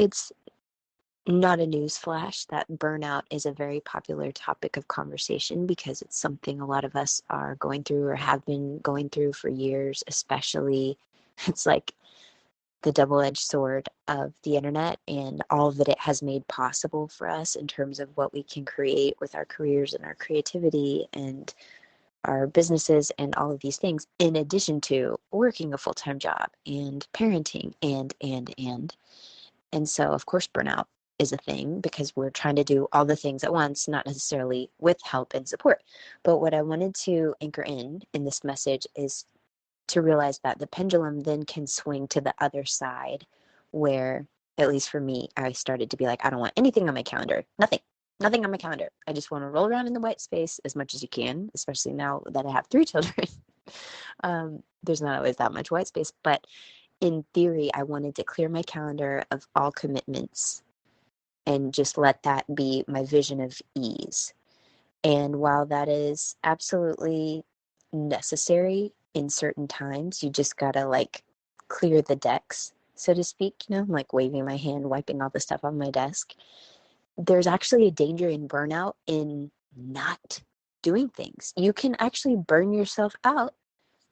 it's not a news flash that burnout is a very popular topic of conversation because it's something a lot of us are going through or have been going through for years, especially. It's like the double-edged sword of the internet and all that it has made possible for us in terms of what we can create with our careers and our creativity and our businesses and all of these things, in addition to working a full-time job and parenting and so of course burnout is a thing because we're trying to do all the things at once, not necessarily with help and support. But what I wanted to anchor in this message is to realize that the pendulum then can swing to the other side, where, at least for me, I started to be like, I don't want anything on my calendar. Nothing on my calendar. I just want to roll around in the white space as much as you can, especially now that I have 3 children. There's not always that much white space, but in theory, I wanted to clear my calendar of all commitments and just let that be my vision of ease. And while that is absolutely necessary in certain times, you just gotta like clear the decks, so to speak. I'm like waving my hand, wiping all the stuff on my desk. There's actually a danger in burnout in not doing things. You can actually burn yourself out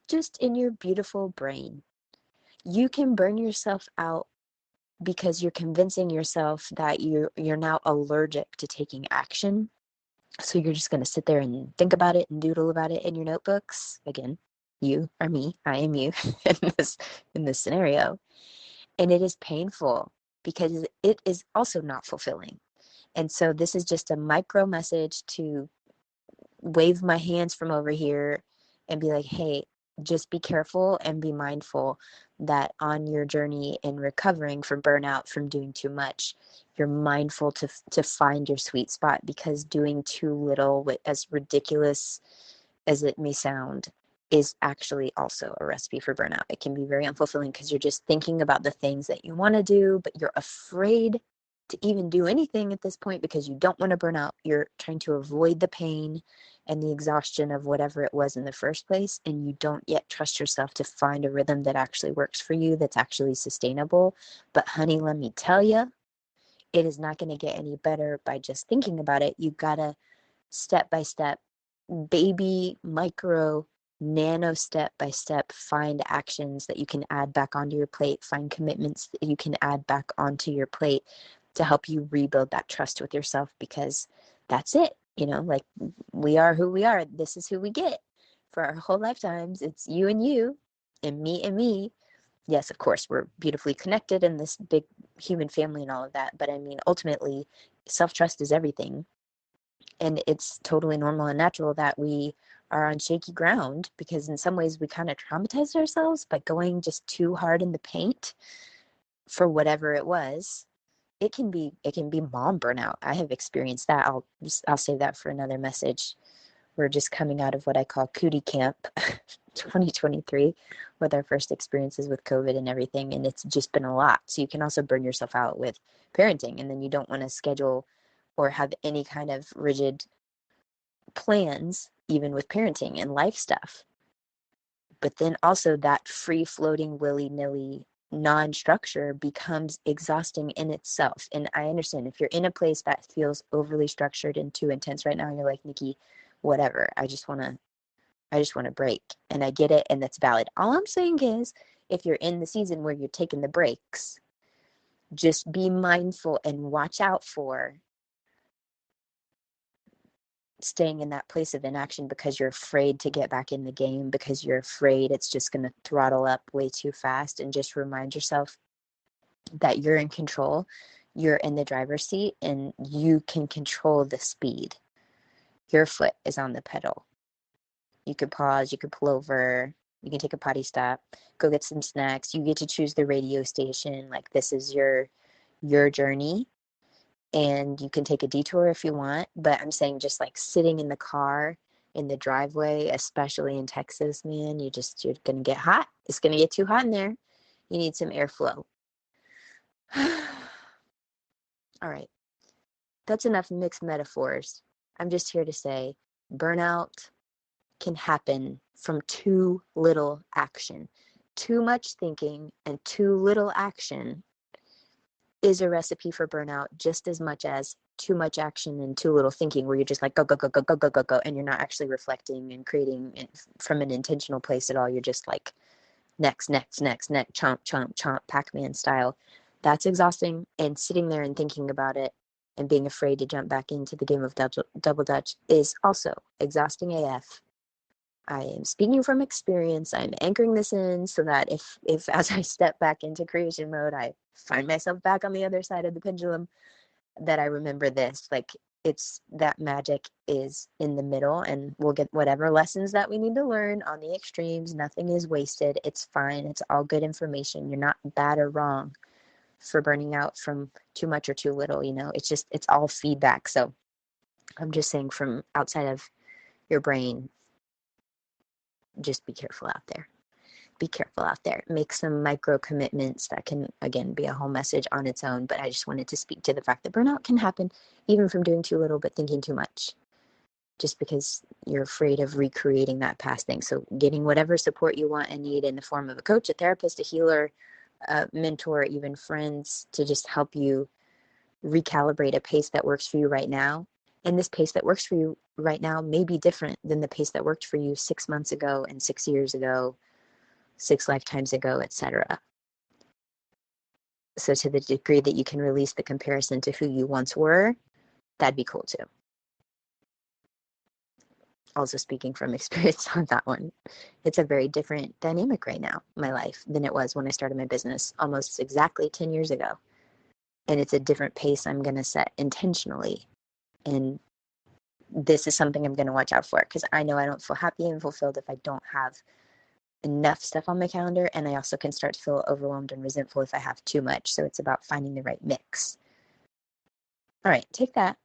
just in your beautiful brain. You can burn yourself out because you're convincing yourself that you're now allergic to taking action. So you're just going to sit there and think about it and doodle about it in your notebooks. Again, you are me, I am you in this scenario. And it is painful because it is also not fulfilling. And so this is just a micro message to wave my hands from over here and be like, hey, just be careful and be mindful that on your journey in recovering from burnout from doing too much, you're mindful to find your sweet spot, because doing too little, as ridiculous as it may sound, is actually also a recipe for burnout. It can be very unfulfilling because you're just thinking about the things that you want to do, but you're afraid to even do anything at this point because you don't want to burn out. You're trying to avoid the pain and the exhaustion of whatever it was in the first place, and you don't yet trust yourself to find a rhythm that actually works for you, that's actually sustainable. But honey, let me tell you, it is not going to get any better by just thinking about it. You gotta step by step, baby, micro, nano, step by step, find actions that you can add back onto your plate, find commitments that you can add back onto your plate to help you rebuild that trust with yourself, because that's it. Like, we are who we are. This is who we get for our whole lifetimes. It's you and you and me and me. Yes, of course, we're beautifully connected in this big human family and all of that. But I mean, ultimately, self-trust is everything. And it's totally normal and natural that we are on shaky ground, because in some ways we kind of traumatized ourselves by going just too hard in the paint for whatever it was. It can be mom burnout. I have experienced that. I'll save that for another message. We're just coming out of what I call cootie camp 2023 with our first experiences with COVID and everything, and it's just been a lot. So you can also burn yourself out with parenting, and then you don't want to schedule or have any kind of rigid plans, even with parenting and life stuff. But then also that free floating willy-nilly non-structure becomes exhausting in itself. And I understand if you're in a place that feels overly structured and too intense right now, you're like, Nikki, whatever, I just want to break. And I get it, and that's valid. All I'm saying is, if you're in the season where you're taking the breaks, just be mindful and watch out for staying in that place of inaction because you're afraid to get back in the game, because you're afraid it's just going to throttle up way too fast. And just remind yourself that you're in control, you're in the driver's seat, and you can control the speed. Your foot is on the pedal. You could pause, you could pull over, you can take a potty stop, go get some snacks. You get to choose the radio station. Like, this is your journey. And you can take a detour if you want, but I'm saying, just like sitting in the car in the driveway, especially in Texas, man, you're going to get hot. It's going to get too hot in there. You need some airflow. All right. That's enough mixed metaphors. I'm just here to say burnout can happen from too little action. Too much thinking and too little action is a recipe for burnout just as much as too much action and too little thinking, where you're just like, go, go, go, go, go, go, go, go, and you're not actually reflecting and creating from an intentional place at all. You're just like, next, next, next, next, chomp, chomp, chomp, Pac-Man style. That's exhausting. And sitting there and thinking about it and being afraid to jump back into the game of double dutch is also exhausting AF. I am speaking from experience. I'm anchoring this in so that if as I step back into creation mode, I find myself back on the other side of the pendulum, that I remember this. Like, it's that magic is in the middle, and we'll get whatever lessons that we need to learn on the extremes. Nothing is wasted. It's fine. It's all good information. You're not bad or wrong for burning out from too much or too little. It's all feedback. So I'm just saying, from outside of your brain, just be careful out there. Be careful out there. Make some micro commitments. That can, again, be a whole message on its own. But I just wanted to speak to the fact that burnout can happen even from doing too little but thinking too much, just because you're afraid of recreating that past thing. So getting whatever support you want and need in the form of a coach, a therapist, a healer, a mentor, even friends, to just help you recalibrate a pace that works for you right now. And this pace that works for you right now may be different than the pace that worked for you 6 months ago and 6 years ago, 6 lifetimes ago, etc. So to the degree that you can release the comparison to who you once were, that'd be cool too. Also speaking from experience on that one, it's a very different dynamic right now in my life than it was when I started my business almost exactly 10 years ago. And it's a different pace I'm going to set intentionally. And this is something I'm going to watch out for, because I know I don't feel happy and fulfilled if I don't have enough stuff on my calendar. And I also can start to feel overwhelmed and resentful if I have too much. So it's about finding the right mix. All right, take that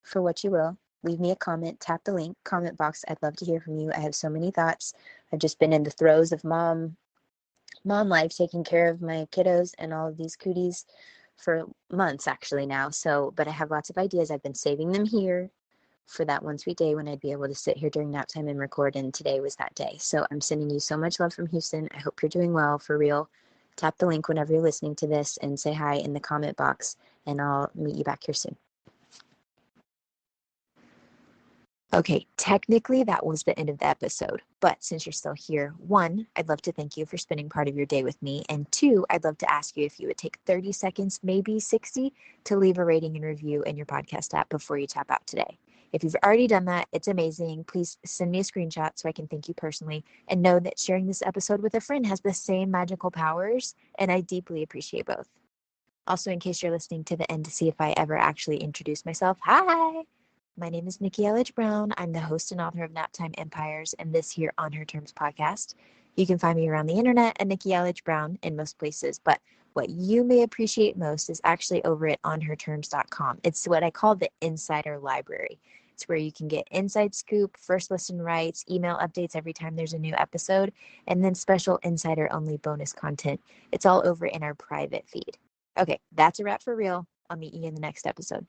for what you will. Leave me a comment, tap the link, comment box. I'd love to hear from you. I have so many thoughts. I've just been in the throes of mom life, taking care of my kiddos and all of these cooties for months actually now. But I have lots of ideas. I've been saving them here for that one sweet day when I'd be able to sit here during nap time and record, and today was that day. So I'm sending you so much love from Houston. I hope you're doing well, for real. Tap the link whenever you're listening to this and say hi in the comment box, and I'll meet you back here soon. Okay, technically that was the end of the episode, but since you're still here, 1, I'd love to thank you for spending part of your day with me, and 2, I'd love to ask you if you would take 30 seconds, maybe 60, to leave a rating and review in your podcast app before you tap out today. If you've already done that, it's amazing. Please send me a screenshot so I can thank you personally, and know that sharing this episode with a friend has the same magical powers, and I deeply appreciate both. Also, in case you're listening to the end to see if I ever actually introduce myself, hi! My name is Nikki Elledge Brown. I'm the host and author of Naptime Empires and this here On Her Terms podcast. You can find me around the internet at Nikki Elledge Brown in most places, but what you may appreciate most is actually over at onherterms.com. It's what I call the insider library. It's where you can get inside scoop, first listen rights, email updates every time there's a new episode, and then special insider only bonus content. It's all over in our private feed. Okay, that's a wrap for real. I'll meet you in the next episode.